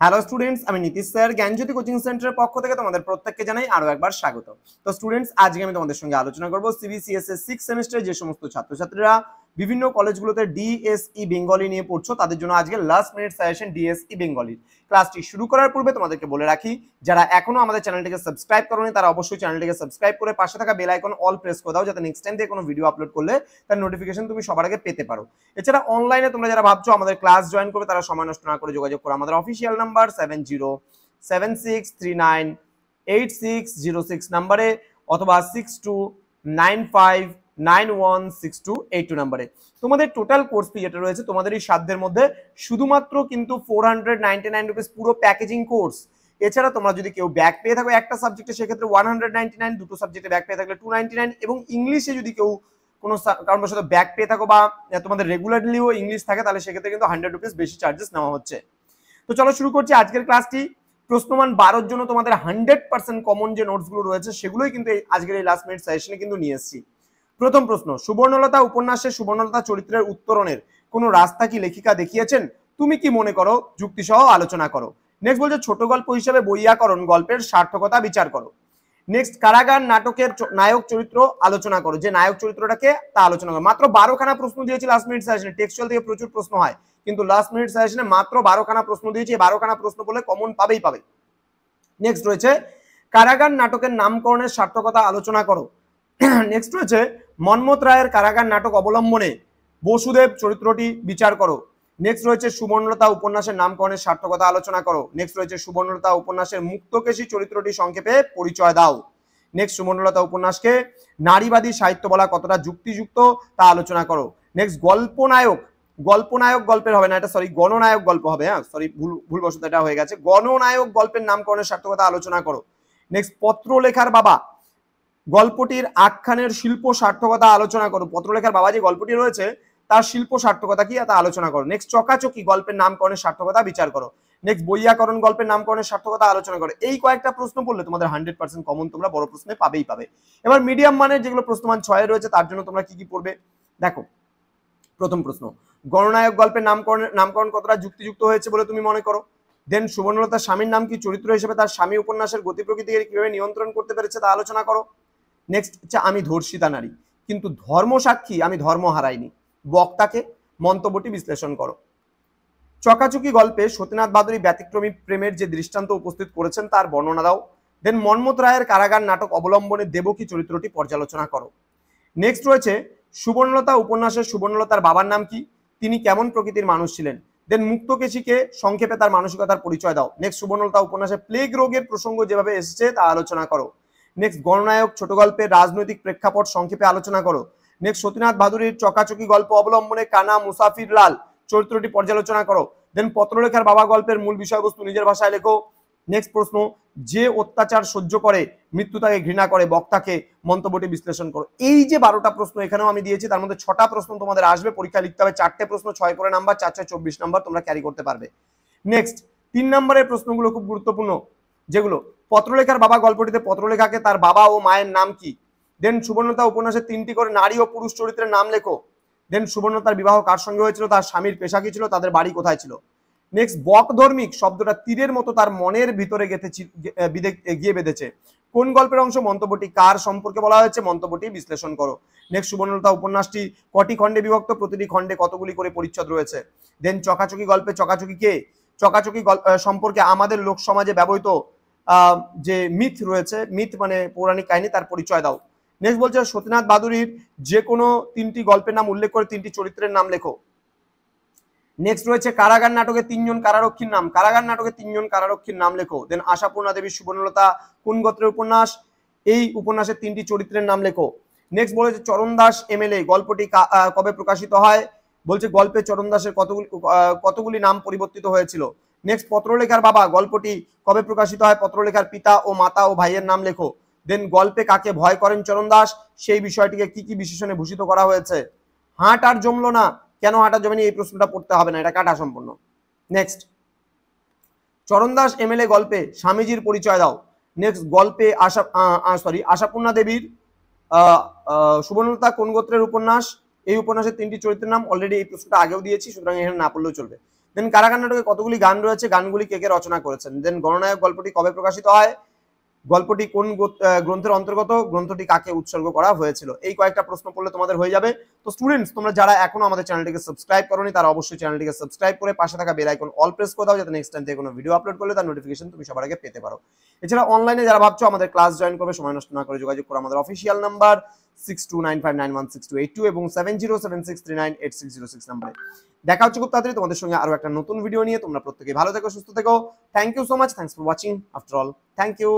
Hello students, আমি Nitish sir জ্ঞানজ্যোতি coaching সেন্টারের পক্ষ থেকে তোমাদের প্রত্যেককে জানাই আরো একবার স্বাগত। তো স্টুডেন্টস, আজকে আমি তোমাদের সঙ্গে আলোচনা করব সিবিসিএস এর 6 সেমিস্টারে যে সমস্ত ছাত্রছাত্রীরা বিভিন্ন কলেজগুলোতে ডিএসই বেঙ্গলি নিয়ে পড়ছো তাদের জন্য আজকে last minute suggestion DSE Bengali. ক্লাসটি শুরু করার পূর্বে তোমাদেরকে বলে রাখি, যারা এখনো আমাদের চ্যানেলটিকে সাবস্ক্রাইব করোনি তারা অবশ্যই চ্যানেলটিকে সাবস্ক্রাইব করে পাশে থাকা বেল আইকন অল প্রেস করে দাও, যাতে নেক্সট টাইম থেকে কোনো ভিডিও আপলোড করলে তার নোটিফিকেশন তুমি সবার আগে পেতে পারো। এছাড়া অনলাইনে তোমরা যারা ভাবছো আমাদের ক্লাস জয়েন করবে তারা সময় নষ্ট না করে যোগাযোগ করো আমাদের অফিসিয়াল নাম্বার 7076398606 নাম্বারে অথবা 6295916282 নাম্বারে। তোমাদের টোটাল কোর্স ফি যেটা রয়েছে তোমাদের এই সাধ্যের মধ্যে শুধুমাত্র কিন্তু 499 রুপিস পুরো প্যাকেজিং কোর্স। এছাড়া তোমরা যদি কেউ ব্যাক পেয়ে থাকো একটা সাবজেক্টে সেক্ষেত্রে 199, দুটো সাবজেক্টে ব্যাক পেয়ে থাকলে 299, এবং ইংলিশে যদি কেউ কোনো কারণবশত ব্যাক পেয়ে থাকো বা তোমাদের রেগুলারলিও ইংলিশ থাকে তাহলে সেক্ষেত্রে কিন্তু 100 রুপিস বেশি চার্জেস নেওয়া হচ্ছে। তো চলো শুরু করছি আজকের ক্লাসটি। প্রশ্নমান 12 জন্য তোমাদের 100% কমন যে নোটসগুলো রয়েছে সেগুলোই কিন্তু আজকের এই লাস্ট মিনিট সেশনে কিন্তু নিয়ে এসেছি। প্রথম প্রশ্ন, সুবর্ণলতা উপন্যাসে সুবর্ণলতা চরিত্রের উত্তরণের কোন রাস্তা কি লেখিকা দেখিয়েছেন? তুমি কি মনে করো? যুক্তিসহ আলোচনা করো। নেক্সট বলছে ছোট গল্প হিসেবে বৈয়াকরণ গল্পের সার্থকতা বিচার করো। নেক্সট কারাগার নাটকের নায়ক চরিত্র আলোচনা করো, যে নায়ক চরিত্রটাকে তা আলোচনা করো। মাত্র 12খানা প্রশ্ন দিয়েছি লাস্ট মিনিট সেশনে, টেক্সচুয়াল থেকে প্রচুর প্রশ্ন হয় কিন্তু লাস্ট মিনিট সেশনে মাত্র 12খানা প্রশ্ন দিয়েছি। 12খানা প্রশ্ন বলে কমন পাবেই পাবে। নেক্সট রয়েছে কারাগার নাটকের নামকরণের সার্থকতা আলোচনা করো। নেক্সট রয়েছে মন্মথ রায়ের কারাগার নাটক অবলম্বনে বসুদেব চরিত্রটি বিচার করো। নেক্সট রয়েছে সুবর্ণলতা উপন্যাসের নামকরণের সার্থকতা আলোচনা করো। নেক্সট রয়েছে সুবর্ণলতা উপন্যাসের মুক্তকেশী চরিত্রটি সংক্ষেপে পরিচয় দাও। নেক্সট সুবর্ণলতা উপন্যাসকে নারীবাদী সাহিত্য বলা কতটা যুক্তিযুক্ত তা আলোচনা করো। নেক্সট গল্পনায়ক গল্পের হবে না, এটা সরি গণনায়ক গল্প হবে, হ্যাঁ সরি ভুলবশত এটা হয়ে গেছে। গণনায়ক গল্পের নামকরণের সার্থকতা আলোচনা করো। নেক্সট পত্রলেখার বাবা গল্পটির আখ্যানের শিল্প সার্থকতা আলোচনা করো। পত্রলেখার বাবা যে গল্পটি রয়েছে তার শিল্প সার্থকতা কি তা আলোচনা করো। নেক্সট চকাচকি গল্পের নামকরণের সার্থকতা বিচার করো। নেক্সট বৈয়াকরণ গল্পের নামকরণের সার্থকতা আলোচনা করো। এই কয়েকটা প্রশ্ন পড়লে তোমাদের 100% কমন তোমরা বড় প্রশ্নে পাবেই পাবে। এবার মিডিয়াম মানের যেগুলো প্রশ্নমান 6 রয়েছে তার জন্য তোমরা কি কি পড়বে দেখো। প্রথম প্রশ্ন, গণনায়ক গল্পের নামকরণ কতটা যুক্তিযুক্ত হয়েছে বলে তুমি মনে করো? দেন সুবর্ণলতার স্বামীর নাম কি? চরিত্র হিসেবে তার স্বামী উপন্যাসের গতি প্রকৃতিকে কিভাবে নিয়ন্ত্রণ করতে পেরেছে তা আলোচনা করো। নেক্সট হচ্ছে আমি ধর্ষিতা নারী কিন্তু ধর্ম সাক্ষী আমি ধর্ম হারাইনি, বক্তাকে মন্তব্যটি বিশ্লেষণ করো। চকাচুকি গল্পে সতীনাথ বাদুড়ী ব্যতিক্রমী প্রেমের যে দৃষ্টান্ত উপস্থিত করেছেন তার বর্ণনা দাও। দেন মন্মথ রায়ের কারাগার নাটক অবলম্বনে দেবকী চরিত্রটি পর্যালোচনা করো। নেক্সট রয়েছে সুবর্ণলতা উপন্যাসের সুবর্ণলতার বাবার নাম কি? তিনি কেমন প্রকৃতির মানুষ ছিলেন? দেন মুক্তকেশীকে সংক্ষেপে তার মানসিকতার পরিচয় দাও। নেক্সট সুবর্ণলতা উপন্যাসে প্লেগ রোগের প্রসঙ্গ যেভাবে এসেছে তা আলোচনা করো। নেক্সট গণনায়ক ছোট গল্পের রাজনৈতিক প্রেক্ষাপট সংক্ষেপে আলোচনা করো। নেক্সট সতীনাথ ভাদুরীর চকাচকি গল্প অবলম্বনে কানা মুসাফির লাল চরিত্রটি পর্যালোচনা করো। দেন পত্রলেখার বাবা গল্পের মূল বিষয়বস্তু নিজের ভাষায় লেখো। নেক্সট প্রশ্ন, যে অত্যাচার সহ্য করে মৃত্যু তাকে ঘৃণা করে, বক্তাকে মন্তব্যটি বিশ্লেষণ করো। এই যে 12টা প্রশ্ন এখানেও আমি দিয়েছি তার মধ্যে 6টা প্রশ্ন তোমাদের আসবে, পরীক্ষা লিখতে হবে 4টে প্রশ্ন, 6 করে নাম্বার, 4 6 24 নাম্বার তোমরা ক্যারি করতে পারবে। নেক্সট 3 নম্বরের প্রশ্নগুলো খুব গুরুত্বপূর্ণ, যেগুলো পত্রলেখার বাবা গল্পটিতে পত্রলেখাকে তার বাবা ও মায়ের নাম কি? দেন সুবর্ণলতা উপন্যাসে 3টি করে নারী ও পুরুষ চরিত্রের নাম লেখো। দেন সুবর্ণলতার বিবাহ কার সঙ্গে হয়েছিল, তার স্বামীর পেশা কি ছিল, তাদের বাড়ি কোথায় ছিল। নেক্সট বকধর্মিক শব্দটা তীরের মতো তার মনের ভিতরে গিয়ে বেঁধেছে, কোন গল্পের অংশ? মন্তব্যটি কার সম্পর্কে বলা হয়েছে, মন্তব্যটি বিশ্লেষণ করো। নেক্সট সুবর্ণলতা উপন্যাসটি কটি খণ্ডে বিভক্ত, প্রতিটি খণ্ডে কতগুলি করে পরিচ্ছদ রয়েছে। দেন চকাচকি গল্পে চকাচকি কে? চকাচকি সম্পর্কে আমাদের লোক সমাজে ব্যবহৃত যে মিথ রয়েছে, মিথ মানে পৌরাণিক কাহিনী, তার পরিচয় দাও। নেক্সট বলছে সতীনাথ বাদুরীর যে কোনো 3টি গল্পের নাম উল্লেখ করে 3টি চরিত্রের নাম লেখো। নেক্সট রয়েছে কারাগার নাটকে 3 জন কারারক্ষীর নাম, কারাগার নাটকে 3 জন কারারক্ষীর নাম লেখো। দেন আশাপূর্ণা দেবী সুবর্ণলতা কোন গোত্রের উপন্যাস? এই উপন্যাসের 3টি চরিত্রের নাম লেখো। নেক্সট বলেছে চরণ দাস এমএলএ গল্পটি কবে প্রকাশিত হয়? বলছে গল্পে চরণ দাসের কতগুলি নাম পরিবর্তিত হয়েছিল। নেক্সট পত্রলেখার বাবা গল্পটি কবে প্রকাশিত হয়? পত্রলেখার পিতা ও মাতা ও ভাইয়ের নাম লেখো। দেন গল্পে কাকে ভয় করেন চরণ দাস, সেই বিষয়টিকে কি কি বিশেষণে ভূষিত করা হয়েছে। হাট আর জমলো না, কেন হাঁটা জমেনি? এই প্রশ্নটা পড়তে হবে না, এটা কাটা সম্পূর্ণ। নেক্সট চরণ দাস এমএলএ গল্পে স্বামীজির পরিচয় দাও। নেক্সট গল্পে আশাপূর্ণা দেবীর সুবর্ণলতা কোন গোত্রের উপন্যাস? এই উপন্যাসের 3টি চরিত্রের নাম অলরেডি এই প্রশ্নটা আগেও দিয়েছি, সুতরাং এখানে না পড়লেও চলবে। দেন কারাগার নাটকে কতগুলি গান রয়েছে, গানগুলি কে কে রচনা করেছেন। দেন গণনায়ক গল্পটি কবে প্রকাশিত হয়, গল্পটি কোন গ্রন্থের অন্তর্গত, গ্রন্থটি কাকে উৎসর্গ করা হয়েছিল। এই কয়েকটা প্রশ্ন পড়লে তোমাদের হয়ে যাবে। তো স্টুডেন্টস, তোমরা যারা এখনো আমাদের চ্যানেলটিকে সাবস্ক্রাইব করোনি তারা অবশ্যই চ্যানেলটিকে সাবস্ক্রাইব করে পাশে থাকা বেল আইকন অল প্রেস করে দাও, যাতে নেক্সট টাইম থেকে কোনো ভিডিও আপলোড করলে তার নোটিফিকেশন তুমি সবার আগে পেতে পারো। এছাড়া অনলাইনে যারা ভাবছো আমাদের ক্লাস জয়েন করবে, সময় নষ্ট না করে যোগাযোগ করো আমাদের অফিসিয়াল নাম্বার 6295916282 এবং 7076398606 নাম্বারে। দেখা হচ্ছে খুব তাড়াতাড়ি তোমাদের সঙ্গে আরো একটা নতুন ভিডিও নিয়ে। তোমরা প্রত্যেকেই ভালো থেকো, সুস্থ থেকো। Thank you so much, thanks for watching after all, thank you.